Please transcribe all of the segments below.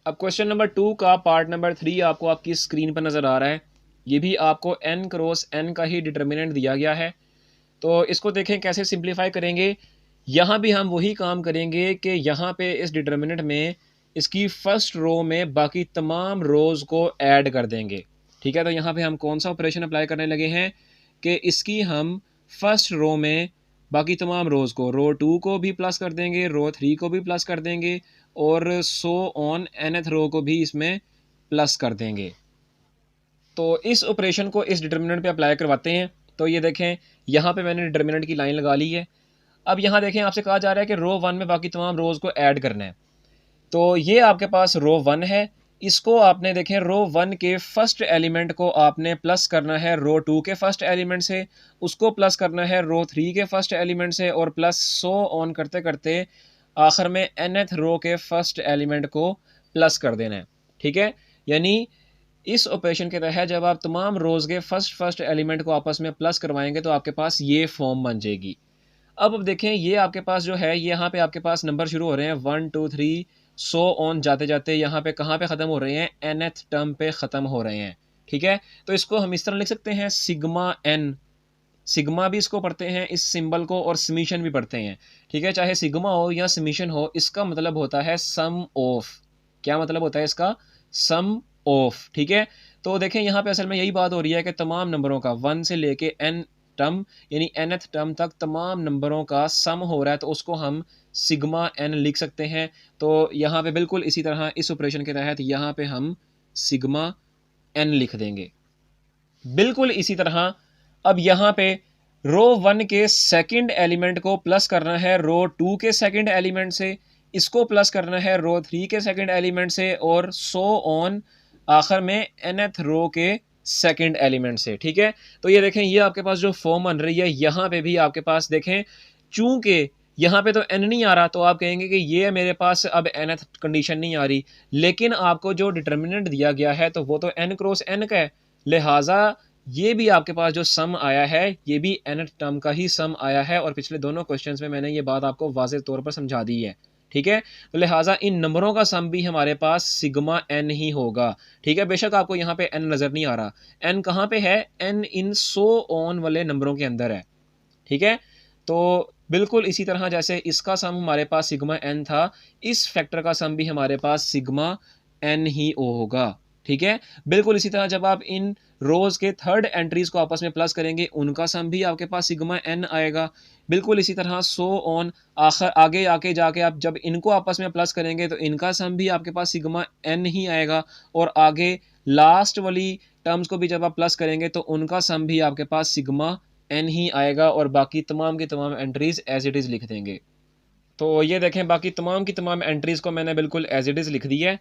अब question number 2 का part number 3 आपको आपकी स्क्रीन पर नज़र आ रहा है। ये भी आपको n क्रॉस n का ही डिटर्मिनेंट दिया गया है। तो इसको देखें कैसे सिंप्लीफाई करेंगे। यहाँ भी हम वही काम करेंगे कि यहाँ पे इस डिटर्मिनेंट में इसकी फर्स्ट रो में बाकी तमाम रोज़ को ऐड कर देंगे। ठीक है, तो यहाँ पे हम कौन सा ऑपरेशन अप्लाई करने लगे हैं कि इसकी हम फर्स्ट रो में बाकी तमाम रोज़ को, रो 2 को भी प्लस कर देंगे, रो 3 को भी प्लस कर देंगे और सो ऑन nth रो को भी इसमें प्लस कर देंगे। तो इस ऑपरेशन को इस डिटर्मिनेंट पे अप्लाई करवाते हैं। तो ये देखें यहाँ पे मैंने डिटर्मिनेंट की लाइन लगा ली है। अब यहाँ देखें आपसे कहा जा रहा है कि रो 1 में बाकी तमाम रोज़ को ऐड करना है। तो ये आपके पास रो 1 है, इसको आपने देखें रो 1 के फर्स्ट एलिमेंट को आपने प्लस करना है रो 2 के फर्स्ट एलिमेंट से, उसको प्लस करना है रो 3 के फर्स्ट एलिमेंट से और प्लस सो ऑन करते करते आखिर में nth रो के फर्स्ट एलिमेंट को प्लस कर देना है। ठीक है, यानी इस ऑपरेशन के तहत जब आप तमाम रोज़ के फर्स्ट एलिमेंट को आपस में प्लस करवाएंगे तो आपके पास ये फॉर्म बन जाएगी। अब देखें ये आपके पास जो है यहाँ पे आपके पास नंबर शुरू हो रहे हैं 1 2 3 सो ऑन जाते जाते यहाँ पे कहाँ पे ख़त्म हो रहे हैं, nth टर्म पे ख़त्म हो रहे हैं। ठीक है, तो इसको हम इस तरह लिख सकते हैं सिग्मा n। सिग्मा भी इसको पढ़ते हैं इस सिंबल को और समीशन भी पढ़ते हैं। ठीक है, चाहे सिग्मा हो या समीशन हो, इसका मतलब होता है सम ऑफ। क्या मतलब होता है इसका? सम ऑफ। ठीक है, तो देखें यहाँ पे असल में यही बात हो रही है कि तमाम नंबरों का 1 से लेके n टर्म यानी nth टर्म तक तमाम नंबरों का सम हो रहा है, तो उसको हम सिग्मा n लिख सकते हैं। तो यहाँ पे बिल्कुल इसी तरह इस ऑपरेशन के तहत यहाँ पे हम सिग्मा n लिख देंगे। बिल्कुल इसी तरह अब यहाँ पे रो 1 के सेकंड एलिमेंट को प्लस करना है रो 2 के सेकंड एलिमेंट से, इसको प्लस करना है रो 3 के सेकंड एलिमेंट से और सो ऑन आखिर में nth रो के सेकंड एलिमेंट से। ठीक है, तो ये देखें ये आपके पास जो फॉर्म बन रही है, यहाँ पे भी आपके पास देखें चूंकि यहाँ पे तो n नहीं आ रहा तो आप कहेंगे कि ये मेरे पास अब nth कंडीशन नहीं आ रही, लेकिन आपको जो डिटर्मिनेंट दिया गया है तो वो तो n क्रॉस n का है, लिहाजा ये भी आपके पास जो सम आया है ये भी nth टर्म का ही सम आया है और पिछले दोनों क्वेश्चंस में मैंने ये बात आपको वाज़ेह तौर पर समझा दी है। ठीक है, तो लिहाजा इन नंबरों का सम भी हमारे पास सिग्मा n ही होगा। ठीक है, बेशक आपको यहाँ पे n नज़र नहीं आ रहा, n कहाँ पे है? n इन सो ऑन वाले नंबरों के अंदर है। ठीक है, तो बिल्कुल इसी तरह जैसे इसका सम हमारे पास सिग्मा n था, इस फैक्टर का सम भी हमारे पास सिग्मा n ही होगा। ठीक है, बिल्कुल इसी तरह जब आप इन रोज़ के थर्ड एंट्रीज़ को आपस में प्लस करेंगे उनका सम भी आपके पास सिग्मा n आएगा। बिल्कुल इसी तरह सो ऑन आगे आके जाके आप जब इनको आपस में प्लस करेंगे तो इनका सम भी आपके पास सिग्मा n ही आएगा और आगे लास्ट वाली टर्म्स को भी जब आप प्लस करेंगे तो उनका सम भी आपके पास सिग्मा n ही आएगा और बाकी तमाम की तमाम एंट्रीज़ एज इट इज़ लिख देंगे। तो ये देखें बाकी तमाम की तमाम एंट्रीज़ को मैंने बिल्कुल एज इट इज़ लिख दी है।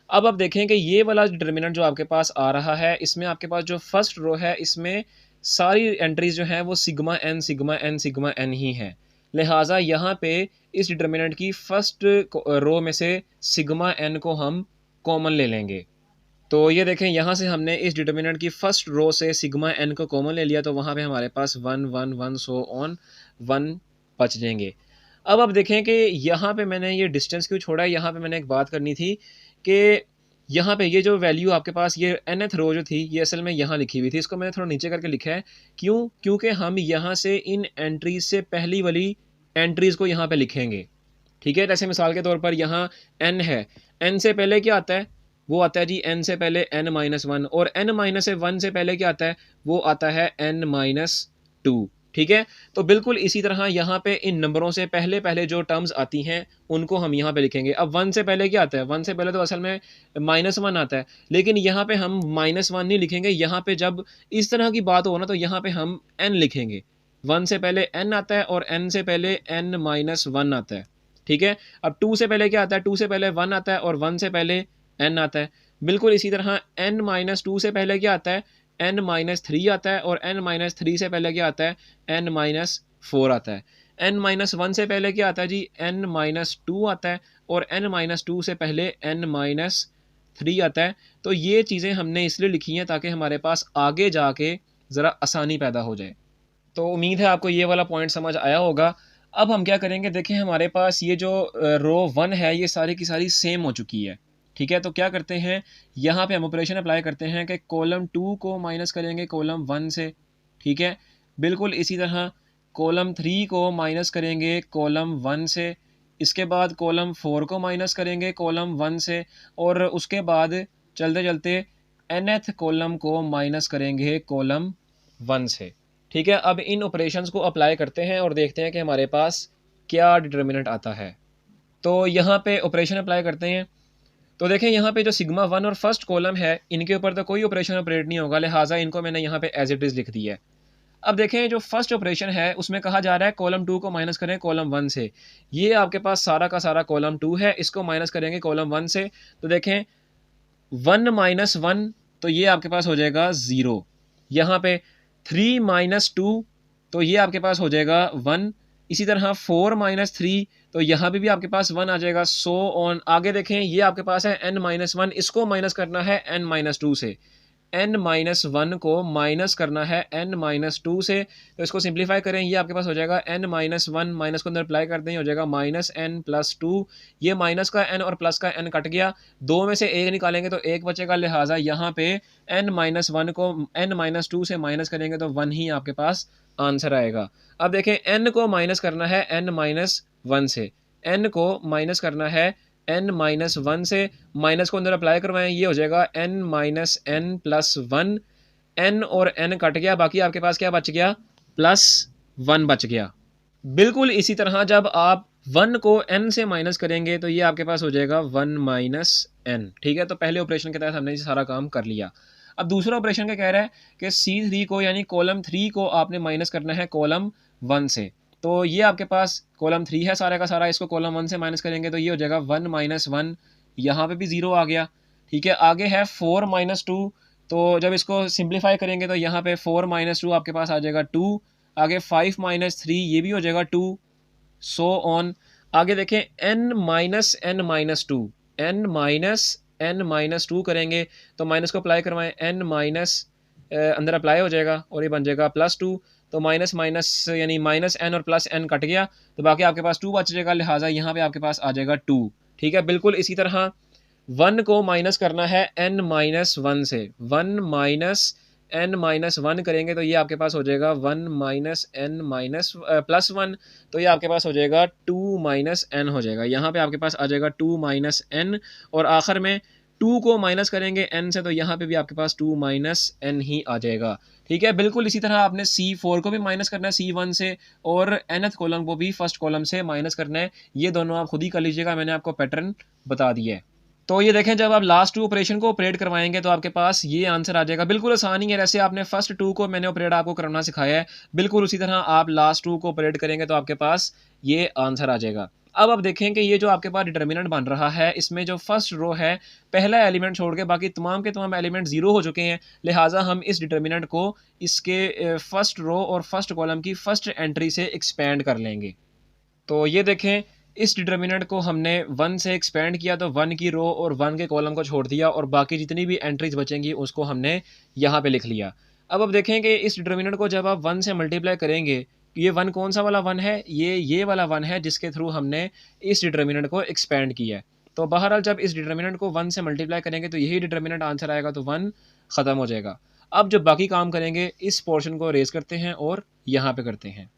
अब आप देखें कि ये वाला डिटर्मिनेंट जो आपके पास आ रहा है, इसमें आपके पास जो फर्स्ट रो है इसमें सारी एंट्रीज़ जो हैं वो sigma n sigma n sigma n ही हैं। लिहाजा यहाँ पे इस डिटर्मिनेंट की फर्स्ट रो में से सिग्मा n को हम कॉमन ले लेंगे। तो ये देखें यहाँ से हमने इस डिटर्मिनेंट की फर्स्ट रो से सिग्मा n को कॉमन ले लिया तो वहाँ पे हमारे पास 1 1 1 सो ऑन 1 बच जाएंगे। अब आप देखें कि यहाँ पे मैंने ये डिस्टेंस क्यों छोड़ा है, यहाँ पे मैंने एक बात करनी थी कि यहाँ पे ये जो वैल्यू आपके पास ये nth रो जो थी ये असल में यहाँ लिखी हुई थी, इसको मैंने थोड़ा नीचे करके लिखा है। क्यों? क्योंकि हम यहाँ से इन एंट्रीज से पहली वाली एंट्रीज को यहाँ पे लिखेंगे। ठीक है, जैसे मिसाल के तौर पर यहाँ n है, n से पहले क्या आता है? वो आता है जी n से पहले n-1 और n-1 से पहले क्या आता है? वो आता है n-2। ठीक है, तो बिल्कुल इसी तरह यहाँ पे इन नंबरों से पहले पहले जो टर्म्स आती हैं उनको हम यहाँ पे लिखेंगे। अब 1 से पहले क्या आता है? 1 से पहले तो असल में -1 आता है, लेकिन यहाँ पे हम -1 नहीं लिखेंगे। यहाँ पे जब इस तरह की बात हो ना तो यहाँ पे हम n लिखेंगे। 1 से पहले n आता है और n से पहले n-1 आता है। ठीक है, अब 2 से पहले क्या आता है? 2 से पहले 1 आता है और 1 से पहले n आता है। बिल्कुल इसी तरह n-2 से पहले क्या आता है? n-3 आता है और n-3 से पहले क्या आता है? n-4 आता है। n-1 से पहले क्या आता है जी? n-2 आता है और n-2 से पहले n-3 आता है। तो ये चीज़ें हमने इसलिए लिखी हैं ताकि हमारे पास आगे जाके ज़रा आसानी पैदा हो जाए। तो उम्मीद है आपको ये वाला पॉइंट समझ आया होगा। अब हम क्या करेंगे, देखें हमारे पास ये जो रो 1 है ये सारी की सारी सेम हो चुकी है। ठीक है, तो क्या करते हैं, यहाँ पे हम ऑपरेशन अप्लाई करते हैं कि कॉलम 2 को माइनस करेंगे कॉलम 1 से। ठीक है, बिल्कुल इसी तरह कॉलम 3 को माइनस करेंगे कॉलम 1 से। इसके बाद कॉलम 4 को माइनस करेंगे कॉलम 1 से, और उसके बाद चलते चलते nth कॉलम को माइनस करेंगे कॉलम 1 से। ठीक है, अब इन ऑपरेशंस को अप्लाई करते हैं और देखते हैं कि हमारे पास क्या डिटर्मिनेंट आता है। तो यहाँ पे ऑपरेशन अप्लाई करते हैं। तो देखें यहाँ पे जो सिग्मा 1 और फर्स्ट कॉलम है, इनके ऊपर तो कोई ऑपरेशन ऑपरेट नहीं होगा, लिहाजा इनको मैंने यहाँ पे एज इट इज़ लिख दिया है। अब देखें जो फर्स्ट ऑपरेशन है उसमें कहा जा रहा है कॉलम 2 को माइनस करें कॉलम 1 से। ये आपके पास सारा का सारा कॉलम 2 है, इसको माइनस करेंगे कॉलम 1 से। तो देखें 1 माइनस 1, तो ये आपके पास हो जाएगा 0। यहाँ पे 3 माइनस 2, तो ये आपके पास हो जाएगा 1। इसी तरह 4 माइनस 3, तो यहाँ पे भी आपके पास 1 आ जाएगा। सो ऑन आगे देखें, ये आपके पास है n माइनस 1, इसको माइनस करना है n माइनस 2 से। n माइनस 1 को माइनस करना है n माइनस 2 से। तो इसको सिंप्लीफाई करें, ये आपके पास हो जाएगा n माइनस 1, माइनस को अंदर अप्लाई करते हैं, हो जाएगा माइनस n प्लस 2। ये माइनस का n और प्लस का n कट गया, दो में से एक निकालेंगे तो एक बचेगा, लिहाजा यहाँ पे n माइनस 1 को n माइनस 2 से माइनस करेंगे तो 1 ही आपके पास आंसर आएगा। अब देखें n को माइनस करना है n माइनस 1 से, n को माइनस करना है n माइनस 1 से, माइनस को अंदर अप्लाई करवाएं, ये हो जाएगा n minus n plus 1। n और n कट गया, बाकी आपके पास क्या बच गया, प्लस 1 बच गया। बिल्कुल इसी तरह जब आप 1 को n से माइनस करेंगे तो ये आपके पास हो जाएगा 1 माइनस n। ठीक है, तो पहले ऑपरेशन के तहत हमने ये सारा काम कर लिया। अब दूसरा ऑपरेशन क्या कह रहा है कि C3 को यानी कॉलम 3 को आपने माइनस करना है कॉलम 1 से। तो ये आपके पास कॉलम 3 है सारा का सारा, इसको कॉलम 1 से माइनस करेंगे तो ये हो जाएगा 1 माइनस 1, यहाँ पे भी 0 आ गया। ठीक है, आगे है 4 माइनस 2, तो जब इसको सिंप्लीफाई करेंगे तो यहाँ पे 4 माइनस 2 आपके पास आ जाएगा 2। आगे 5 माइनस 3, ये भी हो जाएगा 2। सो ऑन आगे देखें n minus n minus 2, n minus n minus 2 करेंगे तो माइनस को अप्लाई करवाएं, n माइनस अंदर अप्लाई हो जाएगा और ये बन जाएगा प्लस 2। तो माइनस माइनस यानी माइनस n और प्लस n कट गया, तो बाकी आपके पास 2 बच जाएगा, लिहाजा यहाँ पे आपके पास आ जाएगा 2। ठीक है, बिल्कुल इसी तरह 1 को माइनस करना है n माइनस 1 से, 1 माइनस n माइनस 1 करेंगे तो ये आपके पास हो जाएगा 1 माइनस n माइनस प्लस 1। तो ये आपके पास हो जाएगा 2 माइनस n हो जाएगा, यहाँ पे आपके पास आ जाएगा 2 माइनस n, और आखिर में 2 को माइनस करेंगे n से तो यहाँ पे भी आपके पास 2 माइनस n ही आ जाएगा। ठीक है, बिल्कुल इसी तरह आपने C4 को भी माइनस करना है C1 से, और nth कॉलम को भी फर्स्ट कॉलम से माइनस करना है। ये दोनों आप खुद ही कर लीजिएगा, मैंने आपको पैटर्न बता दिया है। तो ये देखें जब आप लास्ट 2 ऑपरेशन को ऑपरेट करवाएंगे तो आपके पास ये आंसर आ जाएगा। बिल्कुल आसान ही है, जैसे आपने फर्स्ट 2 को मैंने ऑपरेट आपको करना सिखाया है, बिल्कुल उसी तरह आप लास्ट 2 को ऑपरेट करेंगे तो आपके पास ये आंसर आ जाएगा। अब आप देखें कि ये जो आपके पास डिटर्मिनेंट बन रहा है, इसमें जो फर्स्ट रो है, पहला एलिमेंट छोड़ के बाकी तमाम के तमाम एलिमेंट 0 हो चुके हैं, लिहाजा हम इस डिटर्मिनेंट को इसके फर्स्ट रो और फर्स्ट कॉलम की फर्स्ट एंट्री से एक्सपेंड कर लेंगे। तो ये देखें इस डिटर्मिनेंट को हमने 1 से एक्सपेंड किया तो 1 की रो और 1 के कॉलम को छोड़ दिया, और बाकी जितनी भी एंट्रीज बचेंगी उसको हमने यहाँ पे लिख लिया। अब देखें कि इस डिटर्मिनेंट को जब आप 1 से मल्टीप्लाई करेंगे, ये 1 कौन सा वाला 1 है, ये वाला 1 है जिसके थ्रू हमने इस डिटर्मिनेंट को एक्सपेंड किया है। तो बहरहाल जब इस डिटर्मिनेंट को 1 से मल्टीप्लाई करेंगे तो यही डिटर्मिनेंट आंसर आएगा, तो 1 ख़त्म हो जाएगा। अब जब बाकी काम करेंगे इस पोर्शन को रेज करते हैं और यहाँ पे करते हैं।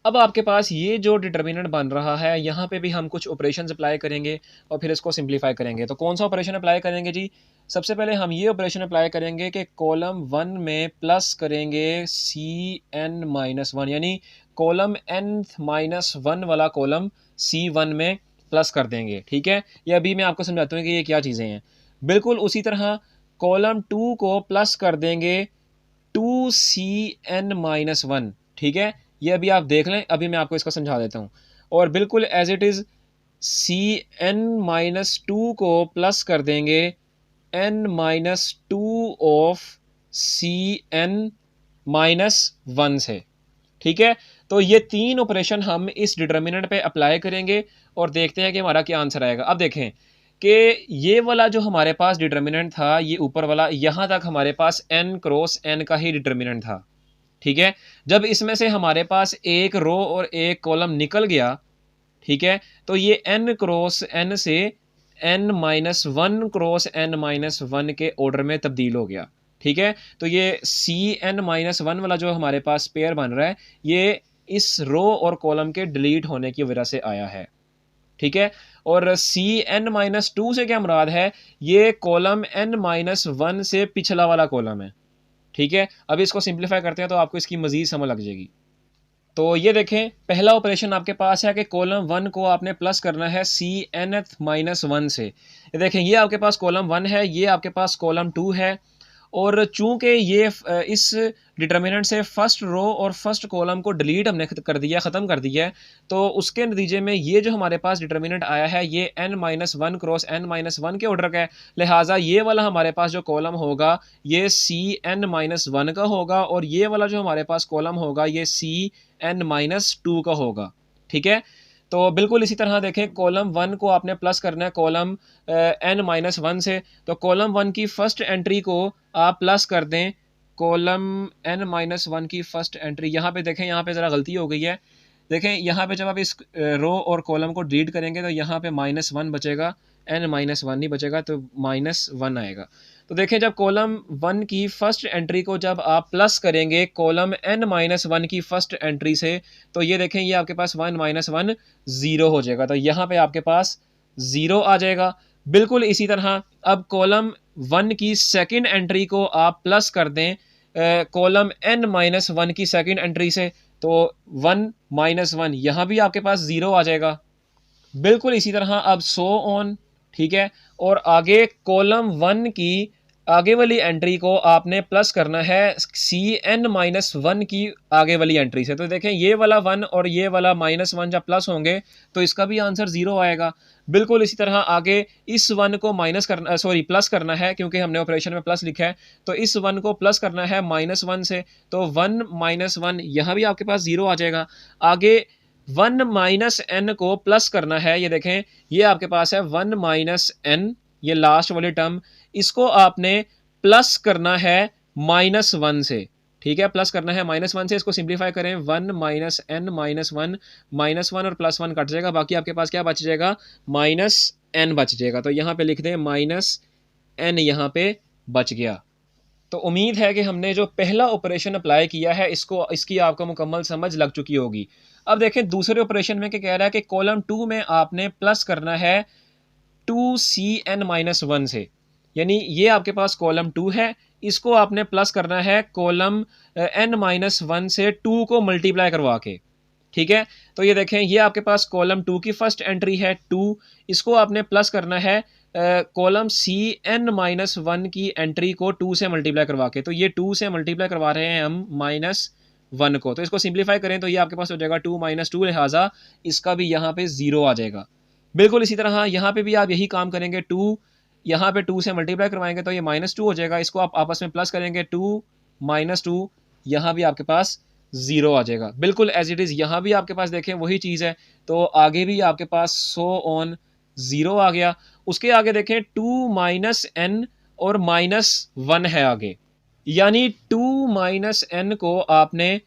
अब आपके पास ये जो डिटर्मिनेंट बन रहा है, यहाँ पे भी हम कुछ ऑपरेशंस अप्लाई करेंगे और फिर इसको सिंप्लीफाई करेंगे। तो कौन सा ऑपरेशन अप्लाई करेंगे जी, सबसे पहले हम ये ऑपरेशन अप्लाई करेंगे कि कॉलम 1 में प्लस करेंगे Cn माइनस 1, यानी कॉलम n माइनस 1 वाला कॉलम C1 में प्लस कर देंगे। ठीक है, ये अभी मैं आपको समझाता हूँ कि ये क्या चीज़ें हैं। बिल्कुल उसी तरह कॉलम 2 को प्लस कर देंगे 2Cn माइनस 1। ठीक है, ये अभी आप देख लें, अभी मैं आपको इसको समझा देता हूँ। और बिल्कुल as it is Cn minus 2 को प्लस कर देंगे n minus 2 of Cn minus 1 से। ठीक है, तो ये 3 ऑपरेशन हम इस डिटर्मिनेंट पे अप्लाई करेंगे और देखते हैं कि हमारा क्या आंसर आएगा। अब देखें कि ये वाला जो हमारे पास डिटर्मिनेंट था, ये ऊपर वाला, यहाँ तक हमारे पास n क्रॉस n का ही डिटर्मिनेंट था। ठीक है, जब इसमें से हमारे पास एक रो और एक कॉलम निकल गया, ठीक है, तो ये n क्रॉस n से n-1 क्रॉस n-1 के ऑर्डर में तब्दील हो गया। ठीक है, तो ये Cn-1 वाला जो हमारे पास पेयर बन रहा है, ये इस रो और कॉलम के डिलीट होने की वजह से आया है। ठीक है, और Cn-2 से क्या मुराद है, ये कॉलम n-1 से पिछला वाला कॉलम है। ठीक है, अब इसको सिंप्लीफाई करते हैं तो आपको इसकी मजीद समझ लग जाएगी। तो ये देखें, पहला ऑपरेशन आपके पास है कि कॉलम 1 को आपने प्लस करना है Cn-1 से। ये देखें, ये आपके पास कॉलम 1 है, ये आपके पास कॉलम 2 है, और चूंकि ये इस डिटर्मिनेंट से फर्स्ट रो और फर्स्ट कॉलम को डिलीट हमने कर दिया, ख़त्म कर दिया है, तो उसके नतीजे में ये जो हमारे पास डिटर्मिनेंट आया है ये n-1 क्रॉस n-1 के ऑर्डर का है। लिहाजा ये वाला हमारे पास जो कॉलम होगा ये Cn-1 का होगा, और ये वाला जो हमारे पास कॉलम होगा ये Cn-2 का होगा। ठीक है, तो बिल्कुल इसी तरह देखें, कॉलम 1 को आपने प्लस करना है कॉलम n-1 से, तो कॉलम 1 की फर्स्ट एंट्री को आप प्लस कर दें कॉलम n-1 की फर्स्ट एंट्री। यहाँ पे देखें, यहाँ पे ज़रा गलती हो गई है। देखें, यहाँ पे जब आप इस रो और कॉलम को डिलीट करेंगे तो यहाँ पे -1 बचेगा, n-1 नहीं बचेगा, तो -1 आएगा। तो देखें, जब कॉलम 1 की फर्स्ट एंट्री को जब आप प्लस करेंगे कॉलम n-1 की फर्स्ट एंट्री से, तो ये देखें, ये आपके पास 1 0 हो जाएगा, तो यहाँ पे आपके पास 0 आ जाएगा। बिल्कुल इसी तरह अब कॉलम 1 की सेकंड एंट्री को आप प्लस कर दें कॉलम n-1 की सेकंड एंट्री से, तो 1 यहाँ भी आपके पास 0 आ जाएगा। बिल्कुल इसी तरह अब सो ऑन। ठीक है, और आगे कॉलम 1 की आगे वाली एंट्री को आपने प्लस करना है Cn-1 की आगे वाली एंट्री से। तो देखें, ये वाला 1 और ये वाला -1 जब प्लस होंगे तो इसका भी आंसर 0 आएगा। बिल्कुल इसी तरह आगे इस 1 को प्लस करना है, क्योंकि हमने ऑपरेशन में प्लस लिखा है, तो इस 1 को प्लस करना है -1 से, तो 1 यहाँ भी आपके पास 0 आ जाएगा। आगे 1 n को प्लस करना है, ये देखें, ये आपके पास है 1 n, ये लास्ट वाली टर्म, इसको आपने प्लस करना है -1 से। ठीक है, प्लस करना है -1 से, इसको सिंप्लीफाई करें 1 -n -1 और +1 कट जाएगा, बाकी आपके पास क्या बच जाएगा, -n बच जाएगा। तो यहाँ पे लिख दें -n, यहाँ पे बच गया। तो उम्मीद है कि हमने जो पहला ऑपरेशन अप्लाई किया है इसकी आपको मुकम्मल समझ लग चुकी होगी। अब देखें, दूसरे ऑपरेशन में क्या कह रहा है कि कॉलम 2 में आपने प्लस करना है 2Cn-1 से, यानी ये आपके पास कॉलम 2 है, इसको आपने प्लस करना है कॉलम n-1 से 2 को मल्टीप्लाई करवा के। ठीक है, तो ये देखें, ये आपके पास कॉलम 2 की फर्स्ट एंट्री है 2, इसको आपने प्लस करना है कॉलम Cn-1 की एंट्री को 2 से मल्टीप्लाई करवा के। तो ये 2 से मल्टीप्लाई करवा रहे हैं हम -1 को, तो इसको सिंप्लीफाई करें तो ये आपके पास हो जाएगा 2 - 2, लिहाजा इसका भी यहाँ पे 0 आ जाएगा। बिल्कुल इसी तरह यहाँ पे भी आप यही काम करेंगे, 2 यहाँ पे 2 से मल्टीप्लाई करवाएंगे तो ये -2 हो जाएगा, इसको आप आपस में प्लस करेंगे 2 - 2, यहाँ भी आपके पास 0 आ जाएगा। बिल्कुल एज इट इज़ यहाँ भी आपके पास देखें वही चीज़ है, तो आगे भी आपके पास सो ऑन 0 आ गया। उसके आगे देखें 2 -n और -1 है आगे, यानी 2 -n को आपने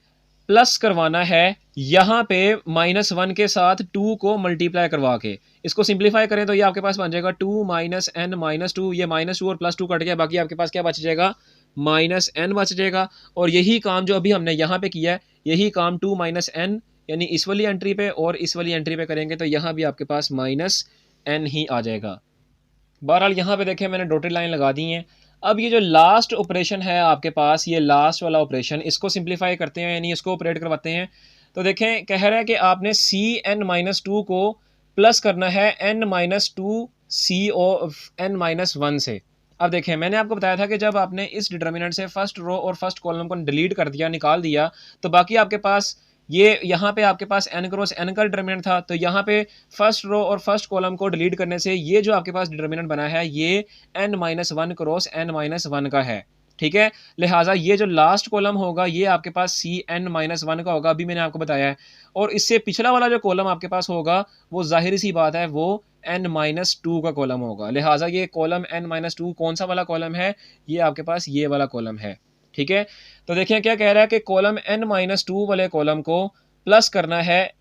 प्लस करवाना है यहाँ पे -1 के साथ 2 को मल्टीप्लाई करवा के। इसको सिंप्लीफाई करें तो ये आपके पास बन जाएगा 2 -n -2, ये -2 और +2 कट गया, बाकी आपके पास क्या बच जाएगा, -n बच जाएगा। और यही काम जो अभी हमने यहाँ पे किया है, यही काम 2 -n यानी इस वाली एंट्री पे और इस वाली एंट्री पे करेंगे तो यहाँ भी आपके पास -n ही आ जाएगा। बहरहाल यहाँ पे देखें, मैंने डॉटेड लाइन लगा दी है। अब ये जो लास्ट ऑपरेशन है आपके पास, ये लास्ट वाला ऑपरेशन, इसको सिंप्लीफाई करते हैं, यानी इसको ऑपरेट करवाते हैं। तो देखें, कह रहा है कि आपने Cn-2 को प्लस करना है n-2 Cn-1 से। अब देखें, मैंने आपको बताया था कि जब आपने इस डिटर्मिनेंट से फर्स्ट रो और फर्स्ट कॉलम को डिलीट कर दिया, निकाल दिया, तो बाकी आपके पास ये यहाँ पे आपके पास n क्रॉस n का डिटर्मिनेंट था, तो यहाँ पे फर्स्ट रो और फर्स्ट कॉलम को डिलीट करने से ये जो आपके पास डिटर्मिनेंट बना है ये n-1 क्रॉस n-1 का है। ठीक है, लिहाजा ये जो लास्ट कॉलम होगा ये आपके पास Cn-1 का होगा, अभी मैंने आपको बताया है। और इससे पिछला वाला जो कॉलम आपके पास होगा वो जाहिर सी बात है वो n-2 का कॉलम होगा। लिहाजा ये कॉलम n-2 कौन सा वाला कॉलम है, ये आपके पास ये वाला कॉलम है। ठीक है, तो देखिए क्या कह रहा है कि कॉलम n-2 वाले कॉलम को प्लस करना है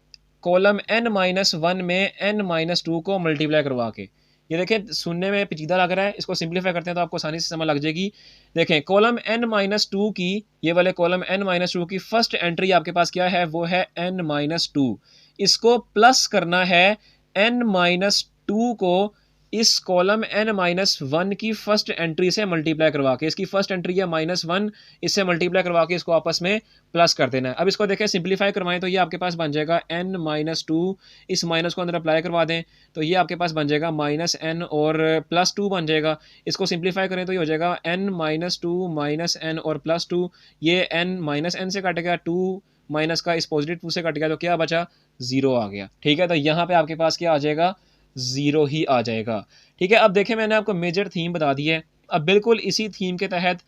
कॉलम n-1 में n-2 को मल्टीप्लाई करवा के, ये देखें सुनने में पेचीदा लग रहा है, इसको सिंप्लीफाई करते हैं तो आपको आसानी से समझ लग जाएगी। देखें कॉलम n-2 की, ये वाले कॉलम n-2 की फर्स्ट एंट्री आपके पास क्या है, वो है n-2। इसको प्लस करना है n-2 को इस कॉलम n-1 की फर्स्ट एंट्री से मल्टीप्लाई करवा के, इसकी फर्स्ट एंट्री है -1, इससे मल्टीप्लाई करवा के इसको आपस में प्लस कर देना है। अब इसको देखें सिंप्लीफाई करवाएं तो ये आपके पास बन जाएगा n-2, इस माइनस को अंदर अप्लाई करवा दें तो ये आपके पास बन जाएगा -n और +2 बन जाएगा। इसको सिंप्लीफाई करें तो ये हो जाएगा n-2 -n और +2, ये n से कट गया, 2 माइनस का इस पॉजिटिव 2 से कट गया तो क्या बचा, 0 आ गया। ठीक है, तो यहाँ पे आपके पास क्या आ जाएगा, 0 ही आ जाएगा। ठीक है, अब देखें मैंने आपको मेजर थीम बता दी है। अब बिल्कुल इसी थीम के तहत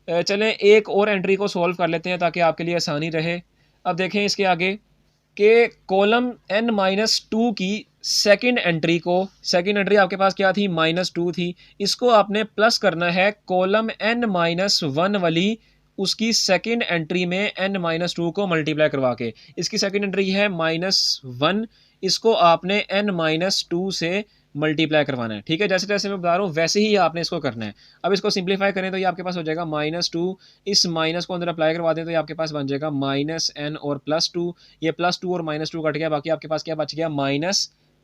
चलें एक और एंट्री को सॉल्व कर लेते हैं ताकि आपके लिए आसानी रहे। अब देखें इसके आगे कि कॉलम n-2 की सेकंड एंट्री को, सेकंड एंट्री आपके पास क्या थी, -2 थी, इसको आपने प्लस करना है कॉलम n-1 वाली उसकी सेकंड एंट्री में n-2 को मल्टीप्लाई करवा के। इसकी सेकंड एंट्री है -1, इसको आपने n-2 से मल्टीप्लाई करवाना है। ठीक है, जैसे जैसे मैं बता रहा हूँ वैसे ही आपने इसको करना है। अब इसको सिंप्लीफाई करें तो ये आपके पास हो जाएगा -2, इस माइनस को अंदर अप्लाई करवा दें तो ये आपके पास बन जाएगा -n और +2, ये +2 और -2 कट गया, बाकी आपके पास क्या बच गया,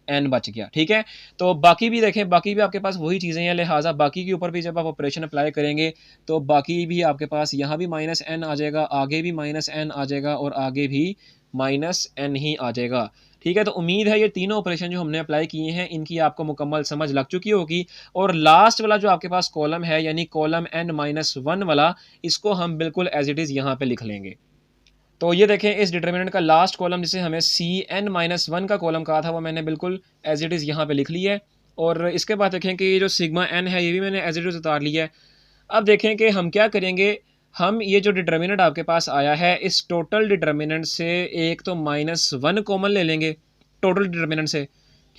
-n बच गया। ठीक है, तो बाकी भी देखें, बाकी भी आपके पास वही चीज़ें हैं, लिहाजा बाकी के ऊपर भी जब आप ऑपरेशन अप्लाई करेंगे तो बाकी भी आपके पास यहाँ भी -n आ जाएगा, आगे भी -n आ जाएगा और आगे भी -n ही आ जाएगा। ठीक है, तो उम्मीद है ये तीनों ऑपरेशन जो हमने अप्लाई किए हैं इनकी आपको मुकम्मल समझ लग चुकी होगी। और लास्ट वाला जो आपके पास कॉलम है यानी कॉलम n-1 वाला, इसको हम बिल्कुल एज इट इज़ यहाँ पे लिख लेंगे। तो ये देखें इस डिटर्मिनेंट का लास्ट कॉलम जिसे हमें Cn-1 का कॉलम कहा था वो मैंने बिल्कुल एज इट इज़ यहाँ पे लिख लिया है। और इसके बाद देखें कि ये जो सिग्मा n है ये भी मैंने एज इट इज़ उतार लिया है। अब देखें कि हम क्या करेंगे, हम ये जो डिटर्मिनेंट आपके पास आया है इस टोटल डिटर्मिनेंट से एक तो -1 कॉमन ले लेंगे टोटल डिटर्मिनेंट से।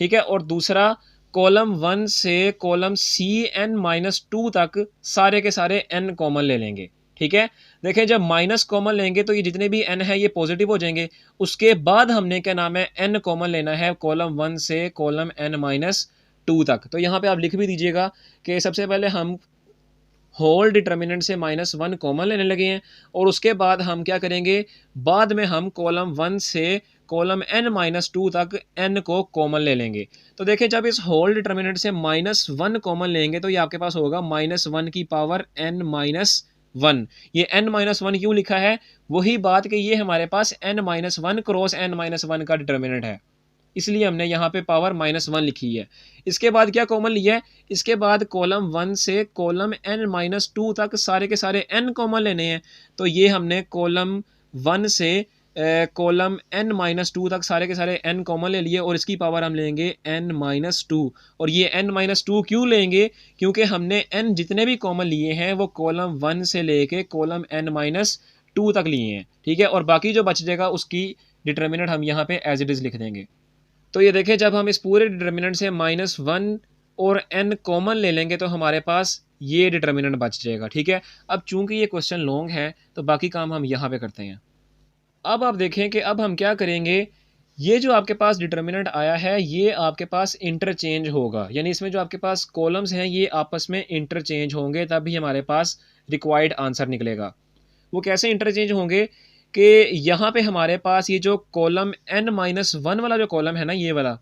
ठीक है, और दूसरा कॉलम 1 से कॉलम Cn-2 तक सारे के सारे n कॉमन ले लेंगे। ठीक है, देखें जब माइनस कॉमन लेंगे तो ये जितने भी n है ये पॉजिटिव हो जाएंगे। उसके बाद हमने क्या नाम है, n कॉमन लेना है कॉलम 1 से कॉलम n-2 तक। तो यहाँ पे आप लिख भी दीजिएगा कि सबसे पहले हम होल डिटर्मिनेंट से -1 कॉमन लेने लगे हैं और उसके बाद हम क्या करेंगे, बाद में हम कॉलम 1 से कॉलम n-2 तक n को कॉमन ले लेंगे। तो देखिए जब इस होल डिटर्मिनेंट से -1 कॉमन लेंगे तो ये आपके पास होगा -1 की पावर n-1। ये n-1 क्यों लिखा है, वही बात कि ये हमारे पास n-1 क्रॉस n-1 का डिटर्मिनेंट है, इसलिए हमने यहाँ पे पावर -1 लिखी है। इसके बाद क्या कॉमन लिया है, इसके बाद कॉलम 1 से कॉलम n-2 तक सारे के सारे n कॉमन लेने हैं। तो ये हमने कॉलम 1 से कॉलम n-2 तक सारे के सारे n कॉमन ले लिए और इसकी पावर हम लेंगे n-2। और ये n-2 क्यों लेंगे, क्योंकि हमने n जितने भी कॉमन लिए हैं वो कॉलम 1 से लेके कॉलम n-2 तक लिए हैं। ठीक है, और बाकी जो बच जाएगा उसकी डिटर्मिनेंट हम यहाँ पे एज इट इज़ लिख देंगे। तो ये देखें जब हम इस पूरे डिटर्मिनेंट से -1 और n कॉमन ले लेंगे तो हमारे पास ये डिटर्मिनेंट बच जाएगा। ठीक है, अब चूंकि ये क्वेश्चन लॉन्ग है तो बाकी काम हम यहाँ पे करते हैं। अब आप देखें कि अब हम क्या करेंगे, ये जो आपके पास डिटर्मिनेंट आया है ये आपके पास इंटरचेंज होगा, यानी इसमें जो आपके पास कॉलम्स हैं ये आपस में इंटरचेंज होंगे, तभी हमारे पास रिक्वायर्ड आंसर निकलेगा। वो कैसे इंटरचेंज होंगे कि यहाँ पे हमारे पास ये जो कॉलम n-1 वाला जो कॉलम है ना ये वाला,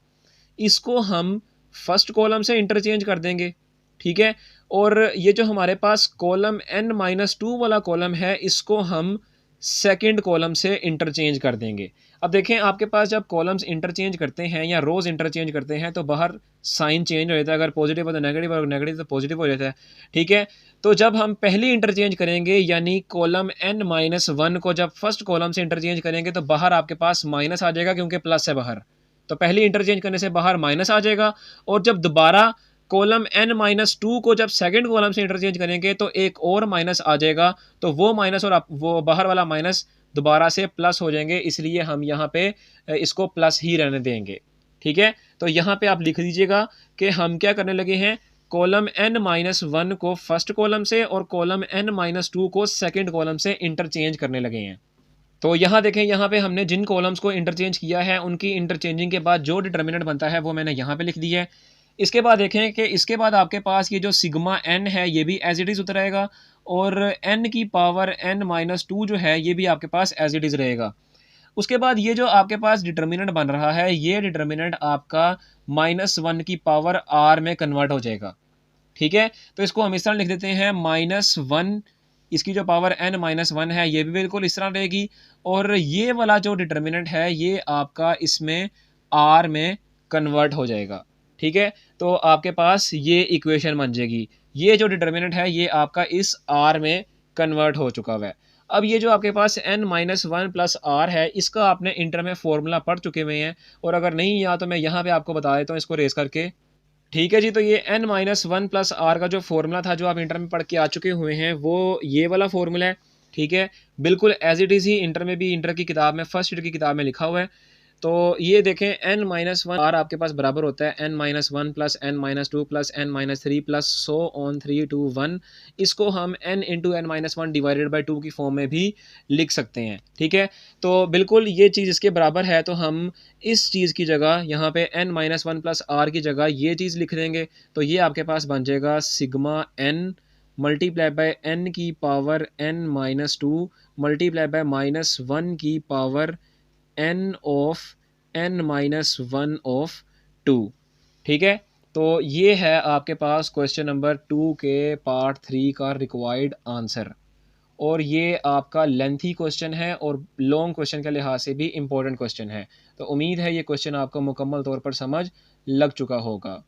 इसको हम फर्स्ट कॉलम से इंटरचेंज कर देंगे। ठीक है, और ये जो हमारे पास कॉलम n-2 वाला कॉलम है इसको हम सेकंड कॉलम से इंटरचेंज कर देंगे। अब देखें आपके पास जब कॉलम्स इंटरचेंज करते हैं या रोज़ इंटरचेंज करते हैं तो बाहर साइन चेंज हो जाता है, अगर पॉजिटिव हो तो नेगेटिव और नेगेटिव तो पॉजिटिव हो जाता है। ठीक है, तो जब हम पहली इंटरचेंज करेंगे यानी कॉलम n-1 को जब फर्स्ट कॉलम से इंटरचेंज करेंगे तो बाहर आपके पास माइनस आ जाएगा क्योंकि प्लस है बाहर, तो पहली इंटरचेंज करने से बाहर माइनस आ जाएगा। और जब दोबारा कॉलम n-2 को जब सेकंड कॉलम से इंटरचेंज करेंगे तो एक और माइनस आ जाएगा, तो वो माइनस और वो बाहर वाला माइनस दोबारा से प्लस हो जाएंगे, इसलिए हम यहाँ पे इसको प्लस ही रहने देंगे। ठीक है, तो यहाँ पे आप लिख दीजिएगा कि हम क्या करने लगे हैं, कॉलम n-1 को फर्स्ट कॉलम से और कॉलम n-2 को सेकंड कॉलम से इंटरचेंज करने लगे हैं। तो यहाँ देखें, यहाँ पे हमने जिन कॉलम्स को इंटरचेंज किया है उनकी इंटरचेंजिंग के बाद जो डिटर्मिनेंट बनता है वो मैंने यहाँ पे लिख दिया है। इसके बाद देखें कि इसके बाद आपके पास ये जो सिग्मा एन है ये भी एज इट इज़ उतर आएगा, और एन की पावर एन माइनस टू जो है ये भी आपके पास एज इट इज़ रहेगा। उसके बाद ये जो आपके पास डिटर्मिनेंट बन रहा है, ये डिटर्मिनेंट आपका -1 की पावर आर में कन्वर्ट हो जाएगा। ठीक है, तो इसको हम इस तरह लिख देते हैं -1, इसकी जो पावर n-1 है ये भी बिल्कुल इस तरह रहेगी, और ये वाला जो डिटर्मिनेंट है ये आपका इसमें r में कन्वर्ट हो जाएगा। ठीक है, तो आपके पास ये इक्वेशन बन जाएगी, ये जो डिटर्मिनेंट है ये आपका इस r में कन्वर्ट हो चुका हुआ है। अब ये जो आपके पास n-1 प्लस r है, इसका आपने इंटर में फॉर्मूला पढ़ चुके हुए हैं, और अगर नहीं याद तो मैं यहाँ पे आपको बता देता हूँ इसको रेस करके। ठीक है जी, तो ये n-1 प्लस आर का जो फॉर्मूला था जो आप इंटर में पढ़ के आ चुके हुए हैं, वो ये वाला फॉर्मूला है। ठीक है, बिल्कुल एज इट इज़ ही इंटर में भी, इंटर की किताब में, फर्स्ट ईयर की किताब में लिखा हुआ है। तो ये देखें n-1 आर आपके पास बराबर होता है n-1 plus n-2 plus n-3 plus so on 3 to 1। इसको हम n into n-1 divided by 2 की फॉर्म में भी लिख सकते हैं। ठीक है, तो बिल्कुल ये चीज़ इसके बराबर है, तो हम इस चीज़ की जगह यहाँ पे n-1 प्लस आर की जगह ये चीज़ लिख देंगे, तो ये आपके पास बन जाएगा sigma n multiply by n की पावर n-2 मल्टीप्लाई बाय -1 की power n of n-1 of 2। ठीक है, तो ये है आपके पास क्वेश्चन नंबर 2 के पार्ट 3 का रिक्वायर्ड आंसर, और ये आपका लेंथी क्वेश्चन है और लॉन्ग क्वेश्चन के लिहाज से भी इम्पोर्टेंट क्वेश्चन है। तो उम्मीद है ये क्वेश्चन आपको मुकम्मल तौर पर समझ लग चुका होगा।